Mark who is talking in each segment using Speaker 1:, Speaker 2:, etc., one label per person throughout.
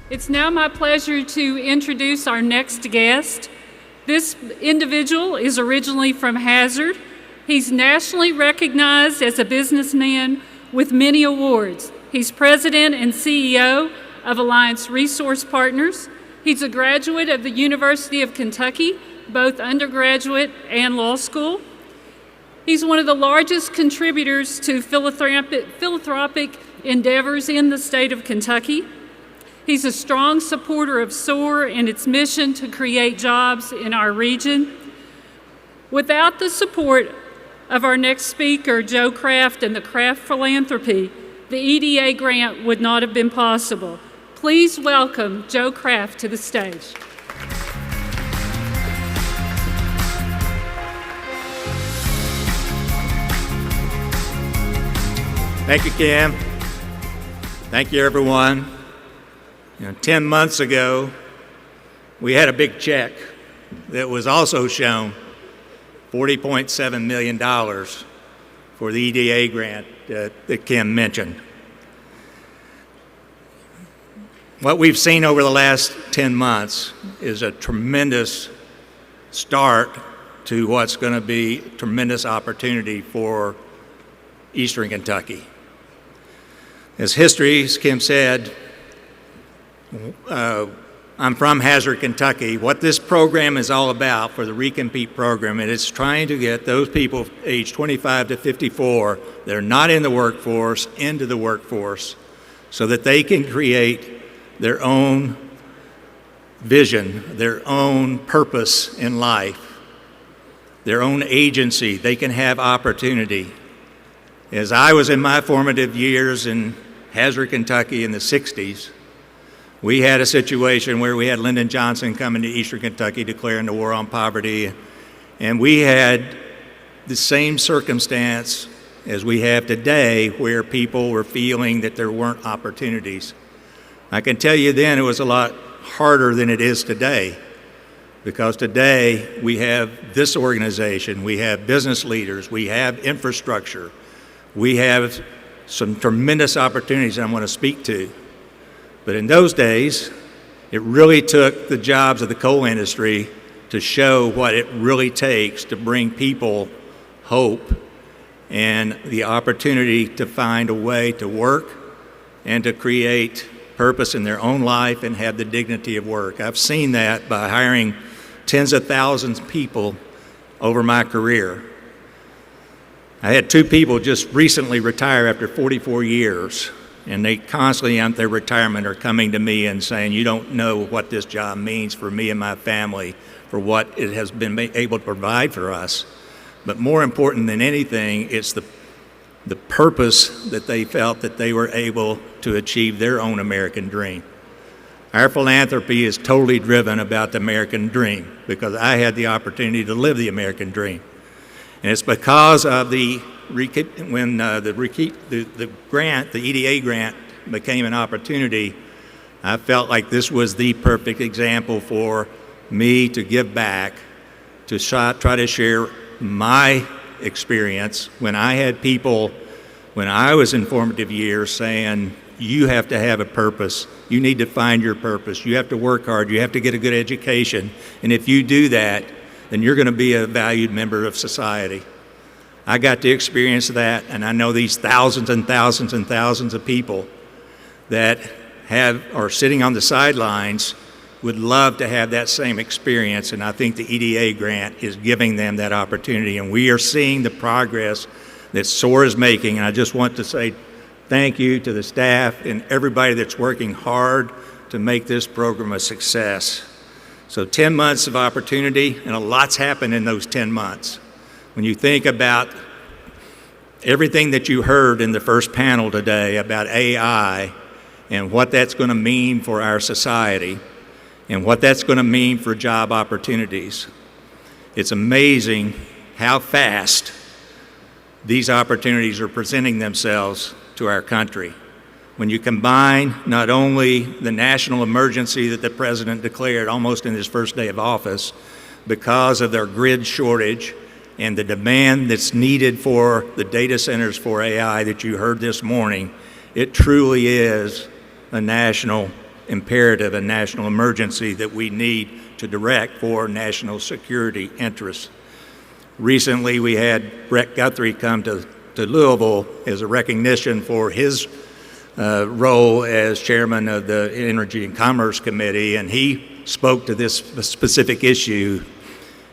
Speaker 1: It's now my pleasure to introduce our next guest. This individual is originally from Hazard. He's nationally recognized as a businessman with many awards. He's president and CEO of Alliance Resource Partners. He's a graduate of the University of Kentucky, both undergraduate and law school. He's one of the largest contributors to philanthropic endeavors in the state of Kentucky. He's a strong supporter of SOAR and its mission to create jobs in our region. Without the support of our next speaker, Joe Kraft, and the Kraft Philanthropy, the EDA grant would not have been possible. Please welcome Joe Kraft to the stage.
Speaker 2: Thank you, Kim. Thank you, everyone. 10 months ago, we had a big check that was also shown, $40.7 million for the EDA grant that Kim mentioned. What we've seen over the last 10 months is a tremendous start to what's going to be a tremendous opportunity for Eastern Kentucky. As history, as Kim said, I'm from Hazard, Kentucky. What this program is all about for the Recompete program, it is trying to get those people aged 25 to 54 that are not in the workforce into the workforce so that they can create their own vision, their own purpose in life, their own agency. They can have opportunity. As I was in my formative years in Hazard, Kentucky in the 60s, we had a situation where we had Lyndon Johnson coming to Eastern Kentucky declaring the war on poverty, and we had the same circumstance as we have today where people were feeling that there weren't opportunities. I can tell you then it was a lot harder than it is today, because today we have this organization, we have business leaders, we have infrastructure, we have some tremendous opportunities I want to speak to. But in those days, it really took the jobs of the coal industry to show what it really takes to bring people hope and the opportunity to find a way to work and to create purpose in their own life and have the dignity of work. I've seen that by hiring tens of thousands of people over my career. I had two people just recently retire after 44 years. And they constantly, at their retirement, are coming to me and saying, you don't know what this job means for me and my family, for what it has been able to provide for us. But more important than anything, it's the purpose that they felt that they were able to achieve their own American dream. Our philanthropy is totally driven about the American dream because I had the opportunity to live the American dream. And it's because of when the grant, the EDA grant, became an opportunity, I felt like this was the perfect example for me to give back, to try to share my experience when I had people, when I was in formative years, saying, you have to have a purpose. You need to find your purpose. You have to work hard. You have to get a good education. And if you do that, then you're going to be a valued member of society. I got to experience that, and I know these thousands and thousands and thousands of people that are sitting on the sidelines would love to have that same experience, and I think the EDA grant is giving them that opportunity, and we are seeing the progress that SOAR is making, and I just want to say thank you to the staff and everybody that's working hard to make this program a success. So 10 months of opportunity, and a lot's happened in those 10 months. When you think about everything that you heard in the first panel today about AI and what that's going to mean for our society and what that's going to mean for job opportunities, it's amazing how fast these opportunities are presenting themselves to our country. When you combine not only the national emergency that the president declared almost in his first day of office because of their grid shortage and the demand that's needed for the data centers for AI that you heard this morning, it truly is a national imperative and national emergency that we need to direct for national security interests. Recently, we had Brett Guthrie come to Louisville as a recognition for his role as chairman of the Energy and Commerce Committee, and he spoke to this specific issue.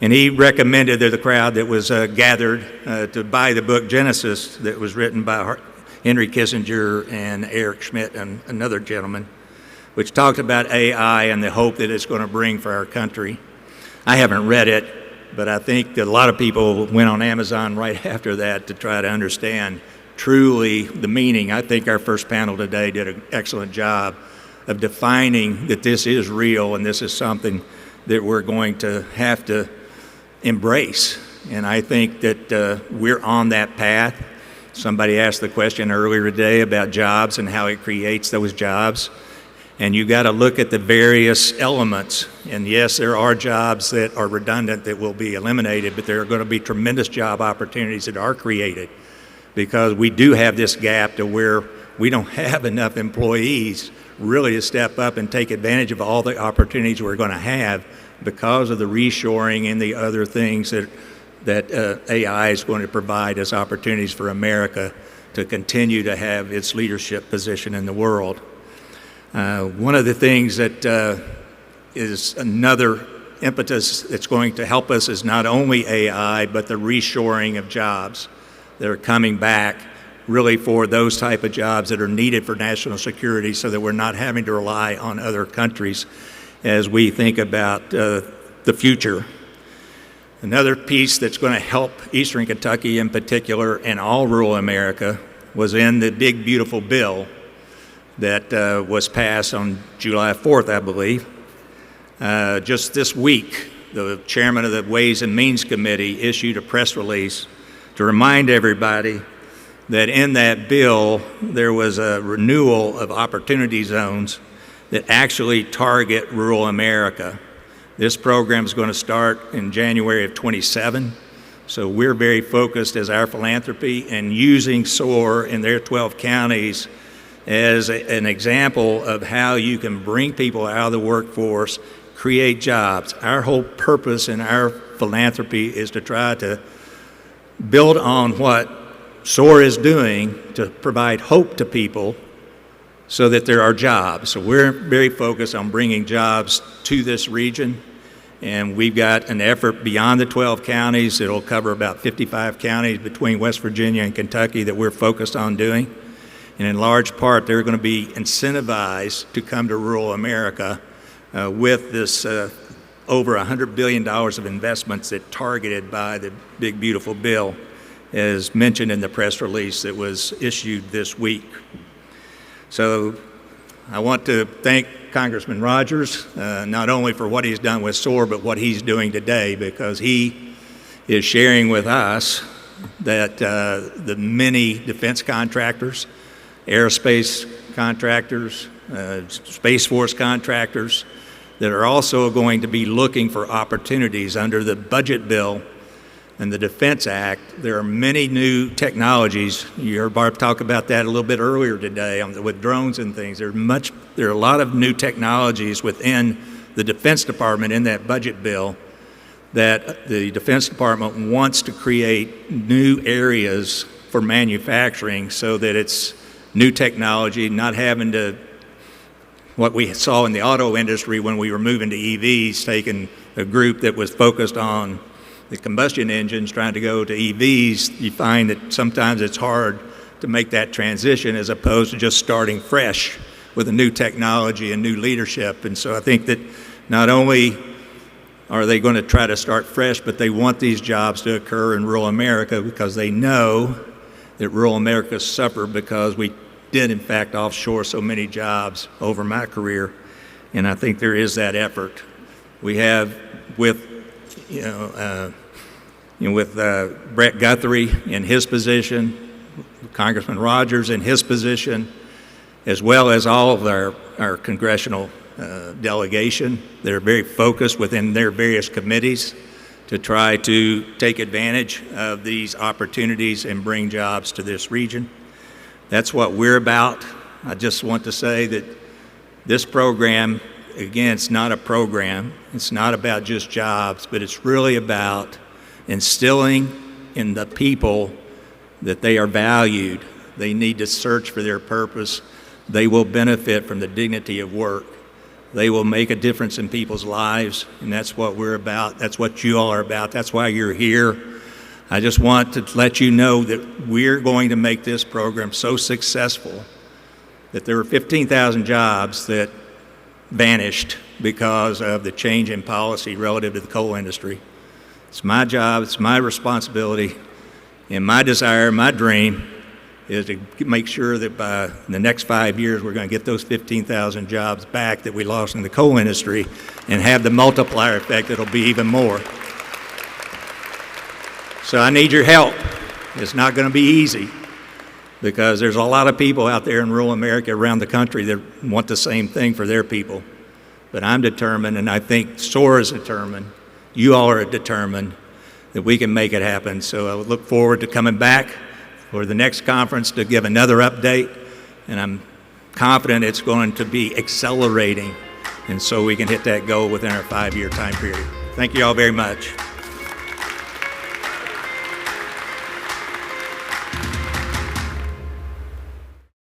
Speaker 2: And he recommended to the crowd that was gathered to buy the book Genesis that was written by Henry Kissinger and Eric Schmidt and another gentleman, which talked about AI and the hope that it's going to bring for our country. I haven't read it, but I think that a lot of people went on Amazon right after that to try to understand truly the meaning. I think our first panel today did an excellent job of defining that this is real and this is something that we're going to have to embrace. And I think that we're on that path. Somebody asked the question earlier today about jobs and how it creates those jobs. And you got to look at the various elements. And yes, there are jobs that are redundant that will be eliminated, but there are going to be tremendous job opportunities that are created because we do have this gap to where we don't have enough employees really to step up and take advantage of all the opportunities we're going to have because of the reshoring and the other things that AI is going to provide as opportunities for America to continue to have its leadership position in the world. One of the things that is another impetus that's going to help us is not only AI, but the reshoring of jobs that are coming back really for those type of jobs that are needed for national security so that we're not having to rely on other countries as we think about the future. Another piece that's going to help Eastern Kentucky in particular and all rural America was in the big beautiful bill that was passed on July 4th, I believe. Just this week, the chairman of the Ways and Means Committee issued a press release to remind everybody that in that bill there was a renewal of opportunity zones that actually target rural America. This program is going to start in January of 27, so we're very focused as our philanthropy and using SOAR in their 12 counties as an example of how you can bring people out of the workforce, create jobs. Our whole purpose in our philanthropy is to try to build on what SOAR is doing to provide hope to people so that there are jobs. So we're very focused on bringing jobs to this region, and we've got an effort beyond the 12 counties. It'll cover about 55 counties between West Virginia and Kentucky that we're focused on doing. And in large part, they're going to be incentivized to come to rural America with this over $100 billion of investments that targeted by the big beautiful bill, as mentioned in the press release that was issued this week. So I want to thank Congressman Rogers, not only for what he's done with SOAR, but what he's doing today, because he is sharing with us that the many defense contractors, aerospace contractors, Space Force contractors that are also going to be looking for opportunities under the budget bill and the Defense Act. There are many new technologies. You heard Barb talk about that a little bit earlier today with drones and things. There are a lot of new technologies within the Defense Department in that budget bill that the Defense Department wants to create new areas for manufacturing so that it's new technology, not having to, what we saw in the auto industry when we were moving to EVs, taking a group that was focused on the combustion engines trying to go to EVs, you find that sometimes it's hard to make that transition as opposed to just starting fresh with a new technology and new leadership. And so I think that not only are they going to try to start fresh, but they want these jobs to occur in rural America because they know that rural America suffered because we did in fact offshore so many jobs over my career, and I think there is that effort. We have with Brett Guthrie in his position, Congressman Rogers in his position, as well as all of our congressional delegation. They're very focused within their various committees to try to take advantage of these opportunities and bring jobs to this region. That's what we're about. I just want to say that This program, again, it's not a program. It's not about just jobs, but it's really about instilling in the people that they are valued. They need to search for their purpose. They will benefit from the dignity of work. They will make a difference in people's lives, and that's what we're about. That's what you all are about. That's why you're here. I just want to let you know that we're going to make this program so successful that there were 15,000 jobs that vanished because of the change in policy relative to the coal industry. It's my job, it's my responsibility, and my desire, my dream is to make sure that by the next 5 years we're going to get those 15,000 jobs back that we lost in the coal industry and have the multiplier effect that'll be even more. So I need your help. It's not going to be easy because there's a lot of people out there in rural America around the country that want the same thing for their people. But I'm determined, and I think SOAR is determined, you all are determined, that we can make it happen. So I look forward to coming back for the next conference to give another update, and I'm confident it's going to be accelerating, and so we can hit that goal within our 5-year time period. Thank you all very much.